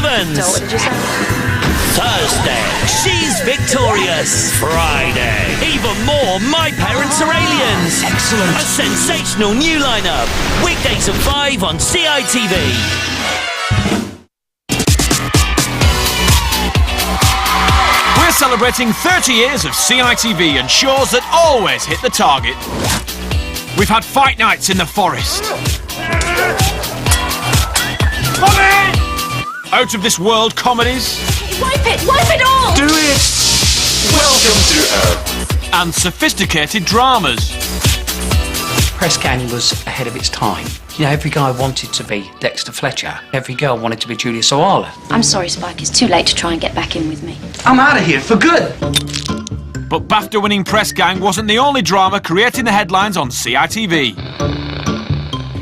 Stevens. So what did you say? Thursday, She's Victorious. Friday, even more My Parents Are Aliens. Excellent. A sensational new lineup. Weekdays at 5 on CITV. We're celebrating 30 years of CITV and shows that always hit the target. We've had fight nights in the forest. Out of this world comedies. Wipe it all! Do it! Welcome to Earth. And sophisticated dramas. Press gang was ahead of its time. You know, every guy wanted to be Dexter Fletcher. Every girl wanted to be Julia Sawala. I'm sorry, Spike. It's too late to try and get back in with me. I'm out of here for good. But BAFTA-winning Press Gang wasn't the only drama creating the headlines on CITV.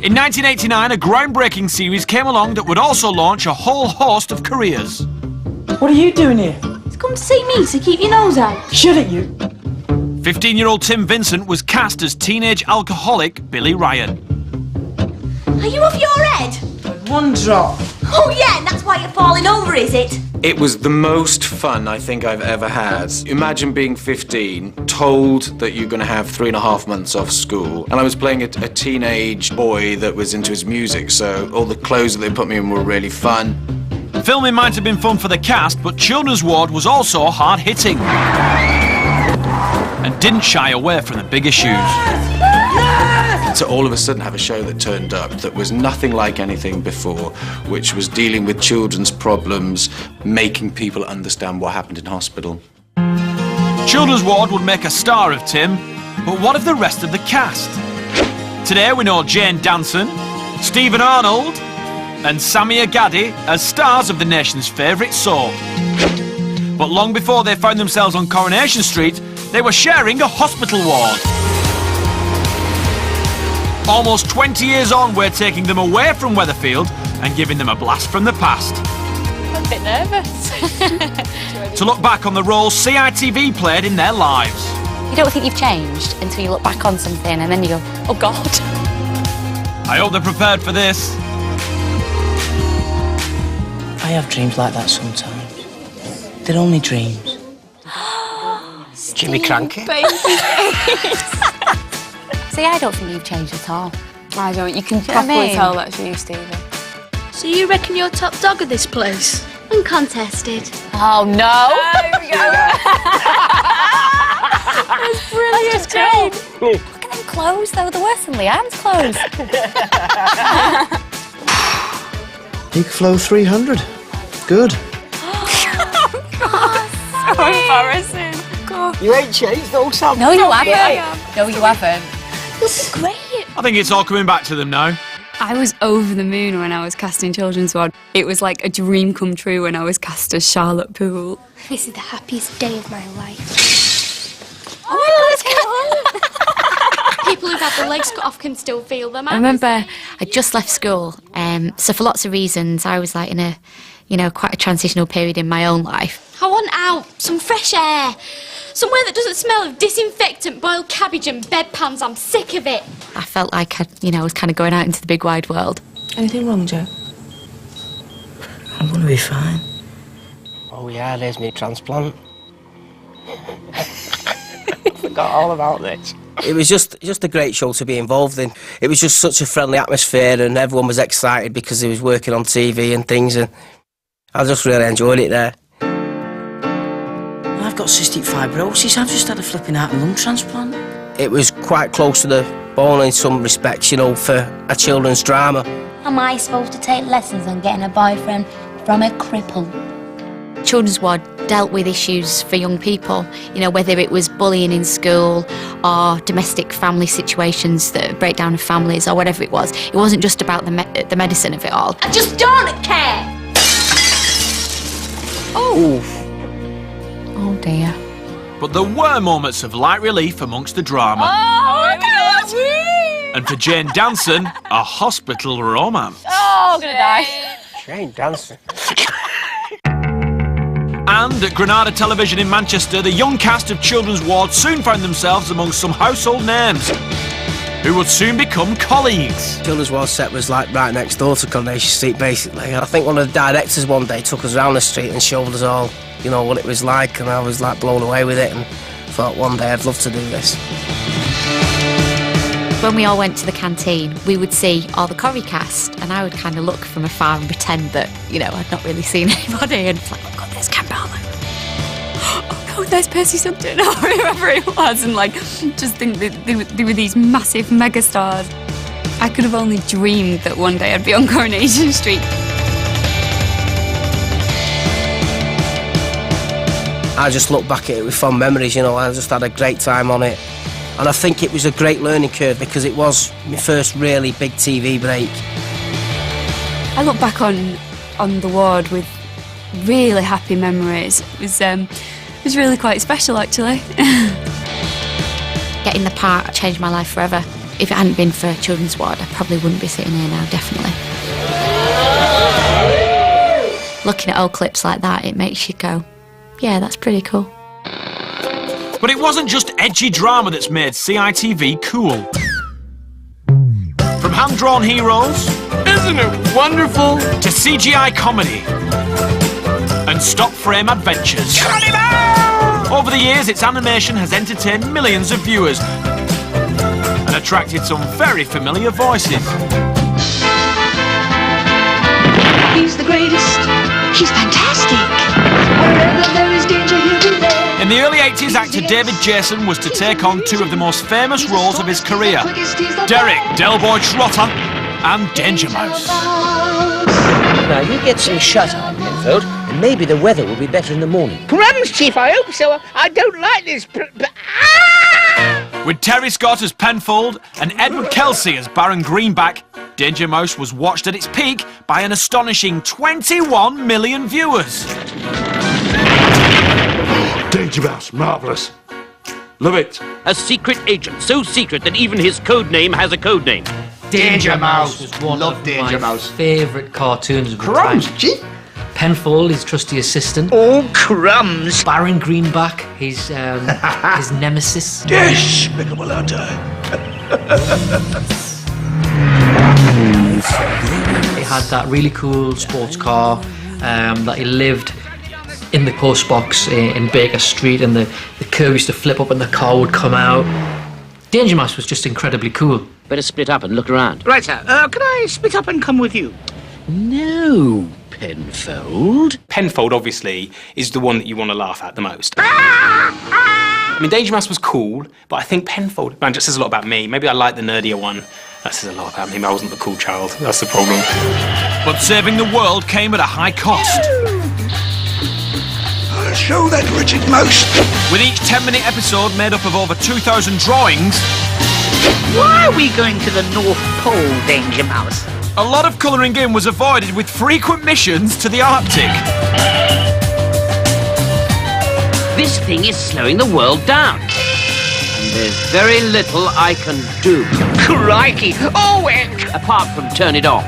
In 1989, a groundbreaking series came along that would also launch a whole host of careers. What are you doing here? It's come to see me, so keep your nose out. Shut it, you. 15-year-old Tim Vincent was cast as teenage alcoholic Billy Ryan. Are you off your head? One drop. Oh yeah, and that's why you're falling over, is it? It was the most fun I think I've ever had. Imagine being 15, told that you're going to have 3.5 months off school, and I was playing a teenage boy that was into his music, so all the clothes that they put me in were really fun. Filming might have been fun for the cast, but Children's Ward was also hard-hitting and didn't shy away from the big issues. To all of a sudden have a show that turned up that was nothing like anything before, which was dealing with children's problems, making people understand what happened in hospital. Children's Ward would make a star of Tim, but what of the rest of the cast? Today we know Jane Danson, Stephen Arnold and Samia Gaddi as stars of the nation's favourite soap. But long before they found themselves on Coronation Street, they were sharing a hospital ward. Almost 20 years on, we're taking them away from Weatherfield and giving them a blast from the past. I'm a bit nervous. To look back on the role CITV played in their lives. You don't think you've changed until you look back on something and then you go, oh God. I hope they're prepared for this. I have dreams like that sometimes. They're only dreams. Jimmy Cranky. See, I don't think you've changed at all. I don't. You can Do you know what I properly mean? tell that's you, Stephen. So you reckon you're top dog of this place? Uncontested. Oh no! That's brilliant. That's great. Look at them clothes though, they're worse than Leanne's clothes. Peak flow 300. Good. So embarrassing. God. You ain't changed though, Sam. No, you haven't. No, you haven't. This is great. I think it's all coming back to them now. I was over the moon when I was cast in Children's Ward. It was like a dream come true when I was cast as Charlotte Poole. This is the happiest day of my life. Oh my God, People who've had their legs cut off can still feel them. I remember I just left school, so for lots of reasons I was like in a, quite a transitional period in my own life. I want out, some fresh air. Somewhere that doesn't smell of disinfectant, boiled cabbage and bedpans. I'm sick of it. I felt like I was kind of going out into the big wide world. Anything wrong, Joe? I'm gonna be fine. Oh yeah, there's me transplant. Forgot all about this. It was just a great show to be involved in. It was just such a friendly atmosphere and everyone was excited because he was working on TV and things, and I just really enjoyed it there. I've got cystic fibrosis. I've just had a flipping heart and lung transplant. It was quite close to the bone in some respects, for a children's drama. Am I supposed to take lessons on getting a boyfriend from a cripple? Children's Ward dealt with issues for young people, whether it was bullying in school or domestic family situations, the breakdown of families or whatever it was. It wasn't just about the medicine of it all. I just don't care. Oh. Oh dear. But there were moments of light relief amongst the drama. Oh, look at us! And for Jane Danson, a hospital romance. Oh, I'm gonna die. Jane Danson. And at Granada Television in Manchester, the young cast of Children's Ward soon found themselves among some household names. who would soon become colleagues. Children's Ward set was like right next door to Coronation Street, basically. And I think one of the directors one day took us around the street and showed us all, you know, what it was like, and I was like blown away with it and thought one day I'd love to do this. When we all went to the canteen, we would see all the Corrie cast, and I would kind of look from afar and pretend that, you know, I'd not really seen anybody, and it's like, oh God, there's Campbell. Oh no, there's Percy Sutton, or whoever it was, and like, just think that they were these massive megastars. I could have only dreamed that one day I'd be on Coronation Street. I just look back at it with fond memories, you know. I just had a great time on it. And I think it was a great learning curve because it was my first really big TV break. I look back on the ward with really happy memories. It was really quite special, actually. Getting the part changed my life forever. If it hadn't been for Children's Ward, I probably wouldn't be sitting here now, definitely. Looking at old clips like that, it makes you go, yeah, that's pretty cool. But it wasn't just edgy drama that's made CITV cool. From hand-drawn heroes, isn't it wonderful, to CGI comedy and stop-frame adventures. Over the years, its animation has entertained millions of viewers and attracted some very familiar voices. He's the greatest. He's fantastic. Wherever there is danger, he'll be there. In the early 80s, actor David Jason was to take on two of the most famous roles of his career, Derek Del Boy Trotter and Danger Mouse. Now, you get some shut-eye, Penfold, and maybe the weather will be better in the morning. Crumbs, Chief, I hope so. I don't like this, With Terry Scott as Penfold and Edward Kelsey as Baron Greenback, Danger Mouse was watched at its peak by an astonishing 21 million viewers. Danger Mouse, marvellous. Love it. A secret agent, so secret that even his code name has a code name. Danger Mouse was one of my favourite cartoons of the time. Chief? Penfold, his trusty assistant. Oh, crumbs. Baron Greenback, his nemesis. Despicable hunter. He had that really cool sports car that he lived in the post box in Baker Street, and the curb used to flip up and the car would come out. Danger Mouse was just incredibly cool. Better split up and look around. Right, sir. Can I split up and come with you? No, Penfold. Penfold, obviously, is the one that you want to laugh at the most. I mean, Danger Mouse was cool, but I think Penfold, man, just says a lot about me. Maybe I like the nerdier one. That says a lot about me. I wasn't the cool child. That's the problem. But saving the world came at a high cost. I'll show that wretched mouse. With each 10-minute episode made up of over 2,000 drawings. Why are we going to the North Pole, Danger Mouse? A lot of colouring in was avoided with frequent missions to the Arctic. This thing is slowing the world down. And there's very little I can do. Crikey! Oh, apart from turn it off.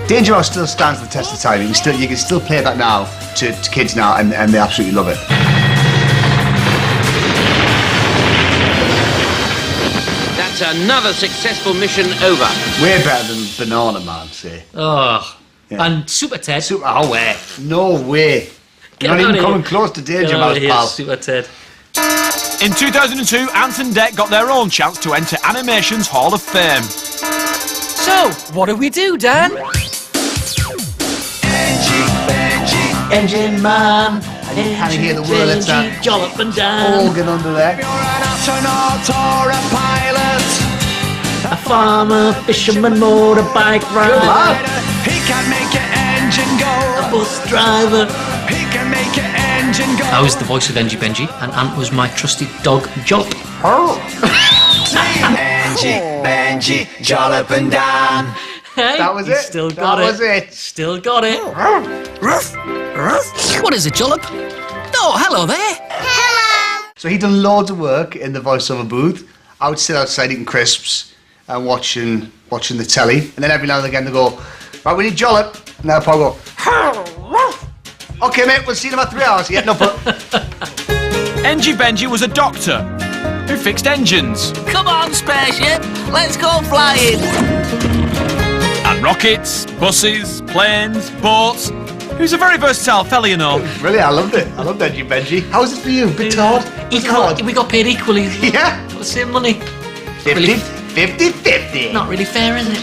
Danger Mouse still stands the test of time. You can still play that now to kids now, and they absolutely love it. That's another successful mission over. Way better than Banana Man, say. Oh, yeah. And Super Ted. Oh, where? No way. You're not even coming close to Danger Mouse, pal. Super Ted. In 2002, Ant and Dec got their own chance to enter Animation's Hall of Fame. So, what do we do, Dan? Engine man. And you kind of hear the word that's that jollop and down. organ under there. You're an astronaut or a pilot, a farmer, fisherman, motorbike rider. He can make your engine go. A bus driver. He can make your engine go. I was the voice of Engie Benji, and Ant was my trusty dog, Jollop. Engie, Benji, jollop and down. Hey, that was it. Still got it. That was it. Still got it. What is it, Jollop? Oh, hello there. Hello. So he'd done loads of work in the voiceover booth. I would sit outside eating crisps and watching the telly, and then every now and again they go, right, we need Jollop. And I'll probably go, okay, mate, we'll see you in about 3 hours. Yeah, no problem. Engie Benji was a doctor who fixed engines. Come on, spaceship, let's go flying. And rockets, buses, planes, boats. Who's a very versatile fella, you know. Really, I loved it. I loved Edgy Benji. How was it for you? Bit hard? We got paid equally. Yeah. Got the same money. 50-50. Not really fair, is it?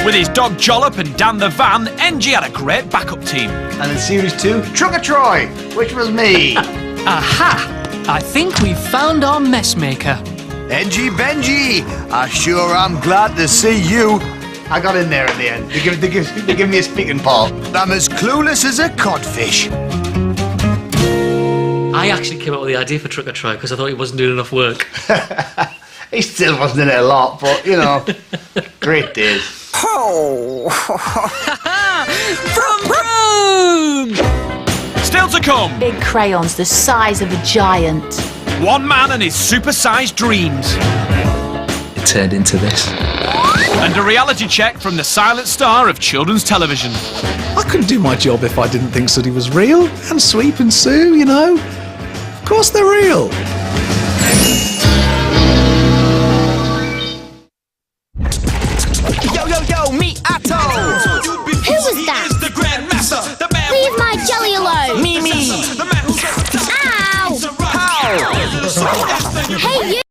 With his dog Jollop and Dan the Van, NG had a great backup team. And in Series 2, Truck or Troy, which was me. Aha! I think we've found our messmaker. Edgy Benji, I sure am glad to see you. I got in there at the end. They give me a speaking part. I'm as clueless as a codfish. I actually came up with the idea for Truck or Troy because I thought he wasn't doing enough work. He still wasn't in it a lot, but, you know, great days. Oh! Vroom, vroom! Still to come. Big crayons the size of a giant. One man and his supersized dreams. It turned into this. And a reality check from the silent star of children's television. I couldn't do my job if I didn't think Sooty was real. And Sweep and Sue, you know. Of course they're real. Yo, meet Atto! Who was that? Leave my jelly alone! Me! Ow! How? Hey, you!